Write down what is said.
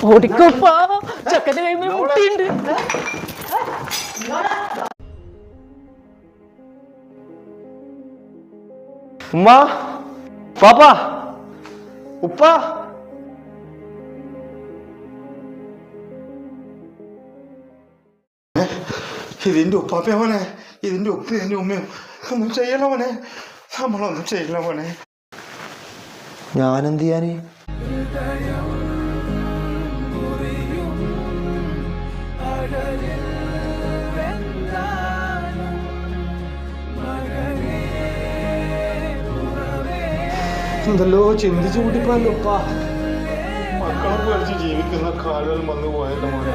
ഓടിക്കോപ്പാ ചക്കന്റെ കൈമേ മുട്ടിയുണ്ട്. ഉമ്മ പാപ്പ ഉപ്പ ഇതിന്റെ ഉപ്പാപ്പ മോനെ, ഇതിന്റെ ഉപ്പ ഇതിന്റെ ഉമ്മയും ഒന്നും ചെയ്യല മോനെ, നമ്മളൊന്നും ചെയ്യില്ല മോനെ. ഞാനെന്ത് ചെയ്യാന്? എന്തല്ലോ ചിന്തിച്ചു കൂട്ടിപ്പോയല്ലോ ഉപ്പ. മക്കളെ പേടിച്ച് ജീവിക്കുന്ന കാലം വന്നു പോയല്ലോ മോനെ.